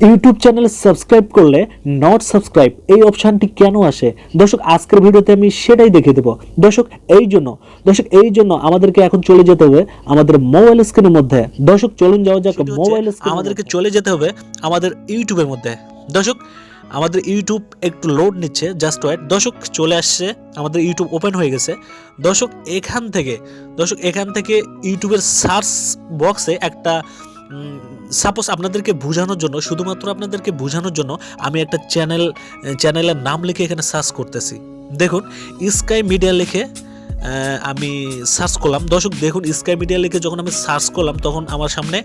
YouTube channel subscribe করলে not subscribe এই অপশনটি কেন আসে দর্শক আজকের ভিডিওতে আমি সেটাই দেখিয়ে দেব। দর্শক এই জন্য আমাদেরকে এখন চলে যেতে হবে আমাদের মোবাইল স্ক্রিনের মধ্যে। দর্শক চলুন যাওয়া যাক মোবাইল স্ক্রিন। আমাদেরকে চলে যেতে হবে আমাদের ইউটিউবের মধ্যে। দর্শক আমাদের ইউটিউব একটু লোড নিচ্ছে, জাস্ট ওয়েট। দর্শক চলে আসছে, আমাদের ইউটিউব ওপেন হয়ে গেছে। দর্শক এখান থেকে ইউটিউবের সার্চ বক্সে একটা সাপোজ আপনাদেরকে বোঝানোর জন্য, শুধুমাত্র আপনাদেরকে বোঝানোর জন্য আমি একটা চ্যানেলের নাম লিখে এখানে সার্চ করতেছি। দেখুন স্কাই মিডিয়া লিখে আমি সার্চ করলাম। দর্শক দেখুন স্কাই মিডিয়া লিখে যখন আমি সার্চ করলাম তখন আমার সামনে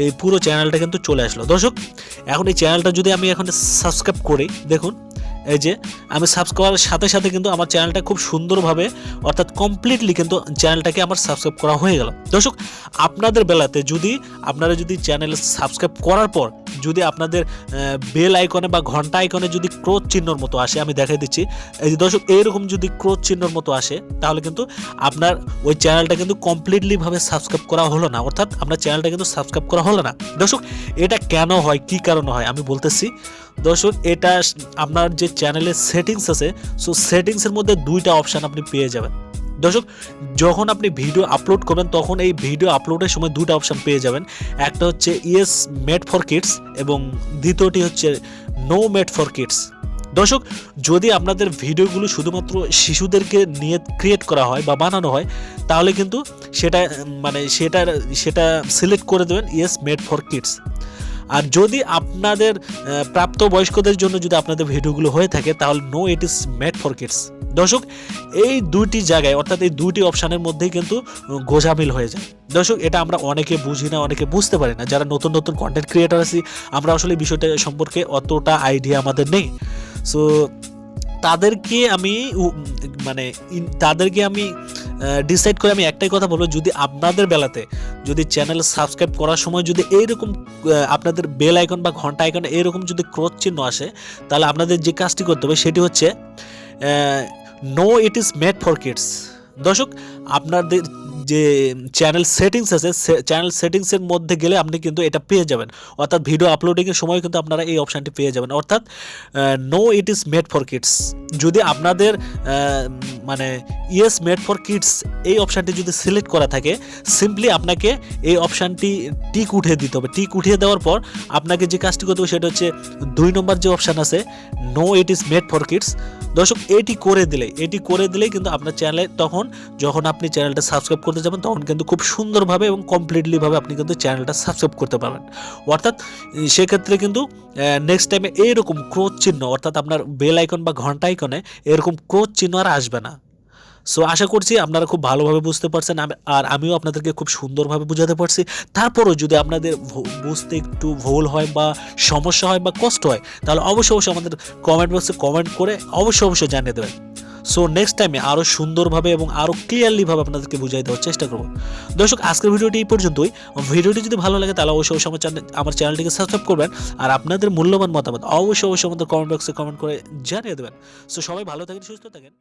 এই পুরো চ্যানেলটা কিন্তু চলে আসলো। দর্শক এখন এই চ্যানেলটা যদি আমি এখন সাবস্ক্রাইব করি, দেখুন এই যে আমি সাবস্ক্রাইব করার সাথে সাথে কিন্তু আমার চ্যানেলটা খুব সুন্দরভাবে অর্থাৎ কমপ্লিটলি কিন্তু চ্যানেলটাকে আমার সাবস্ক্রাইব করা হয়ে গেল। দর্শক আপনাদের বেলাতে আপনারা যদি চ্যানেল সাবস্ক্রাইব করার পর যদি আপনাদের বেল আইকনে বা ঘন্টা আইকনে যদি ক্রোশ চিহ্নর মতো আসে, আমি দেখাই দিচ্ছি। এই যে দর্শক এইরকম যদি ক্রোশ চিহ্নর মতো আসে তাহলে কিন্তু আপনার ওই চ্যানেলটা কিন্তু কমপ্লিটলি ভাবে সাবস্ক্রাইব করা হলো না, অর্থাৎ আপনার চ্যানেলটা কিন্তু সাবস্ক্রাইব করা হলো না। দর্শক এটা কেন হয়, কি কারণে হয় আমি বলতেছি। দর্শক এটা আপনার যে চ্যানেলের সেটিংস আছে, সো সেটিংসের মধ্যে দুইটা অপশান আপনি পেয়ে যাবেন। দর্শক যখন আপনি ভিডিও আপলোড করবেন তখন এই ভিডিও আপলোডের সময় দুটো অপশান পেয়ে যাবেন। একটা হচ্ছে ইয়েস মেড ফর কিডস এবং দ্বিতীয়টি হচ্ছে নো মেড ফর কিডস। দর্শক যদি আপনাদের ভিডিওগুলো শুধুমাত্র শিশুদেরকে নিয়ে ক্রিয়েট করা হয় বা বানানো হয় তাহলে কিন্তু সেটা সিলেক্ট করে দেবেন ইয়েস মেড ফর কিডস। আর যদি আপনাদের প্রাপ্তবয়স্কদের জন্য যদি আপনাদের ভিডিওগুলো হয়ে থাকে তাহলে no it is made for kids. দর্শক এই দুইটি জায়গায় অর্থাৎ এই দুইটি অপশানের মধ্যেই কিন্তু গোজামিল হয়ে যায়। দর্শক এটা আমরা অনেকে বুঝি না, অনেকে বুঝতে পারি না। যারা নতুন কন্টেন্ট ক্রিয়েটার আছি আমরা আসলে বিষয়টা সম্পর্কে অতটা আইডিয়া আমাদের নেই। সো তাদেরকে আমি ডিসাইড করে আমি একটাই কথা বলবো, যদি আপনাদের বেলাতে যদি চ্যানেল সাবস্ক্রাইব করার সময় যদি এইরকম আপনাদের বেল আইকন বা ঘন্টা আইকন এইরকম যদি ক্রস চিহ্ন আসে তাহলে আপনাদের যে কাজটি করতে হবে সেটি হচ্ছে no it is made for kids. দর্শক আপনাদের যে চ্যানেল সেটিংস আছে, চ্যানেল সেটিংসের মধ্যে গেলে আপনি কিন্তু এটা পেয়ে যাবেন, অর্থাৎ ভিডিও আপলোডিংয়ের সময় কিন্তু আপনারা এই অপশানটি পেয়ে যাবেন, অর্থাৎ no it is made for kids. যদি আপনাদের ইয়েস মেড ফর কিডস এই অপশানটি যদি সিলেক্ট করা থাকে, সিম্পলি আপনাকে এই অপশানটি টিক উঠিয়ে দিতে হবে। টিক উঠিয়ে দেওয়ার পর আপনাকে যে কাজটি করতে হবে সেটা হচ্ছে 2 নম্বর যে অপশান আছে no it is made for kids. দর্শক এটি করে দিলেই কিন্তু আপনার চ্যানেলে তখন যখন আপনি চ্যানেলটা সাবস্ক্রাইব করতে যাবেন তখন কিন্তু খুব সুন্দরভাবে এবং কমপ্লিটলিভাবে আপনি কিন্তু চ্যানেলটা সাবস্ক্রাইব করতে পারবেন। অর্থাৎ সেক্ষেত্রে কিন্তু নেক্সট টাইমে এইরকম ক্রোশ চিহ্ন অর্থাৎ আপনার বেল আইকন বা ঘন্টা আইকনে এরকম ক্রোশ চিহ্ন আর আসবে না। সো আশা করছি আপনারা খুব ভালোভাবে বুঝতে পারছেন আর আমিও আপনাদেরকে খুব সুন্দরভাবে বুঝাতে পারছি। তারপরও যদি আপনাদের বুঝতে একটু ভুল হয় বা সমস্যা হয় বা কষ্ট হয় তাহলে অবশ্যই আমাদের কমেন্ট বক্সে কমেন্ট করে অবশ্যই জানিয়ে দেবেন। সো নেক্সট টাইমে আরও সুন্দরভাবে এবং আরও ক্লিয়ারলিভাবে আপনাদেরকে বুঝিয়ে দেওয়ার চেষ্টা করব। দর্শক আজকের ভিডিওটি এই পর্যন্তই। ভিডিওটি যদি ভালো লাগে তাহলে অবশ্যই আমার চ্যানেলটিকে সাবস্ক্রাইব করবেন আর আপনাদের মূল্যবান মতামত অবশ্যই আমাদের কমেন্ট বক্সে কমেন্ট করে জানিয়ে দেবেন। সো সবাই ভালো থাকেন, সুস্থ থাকেন।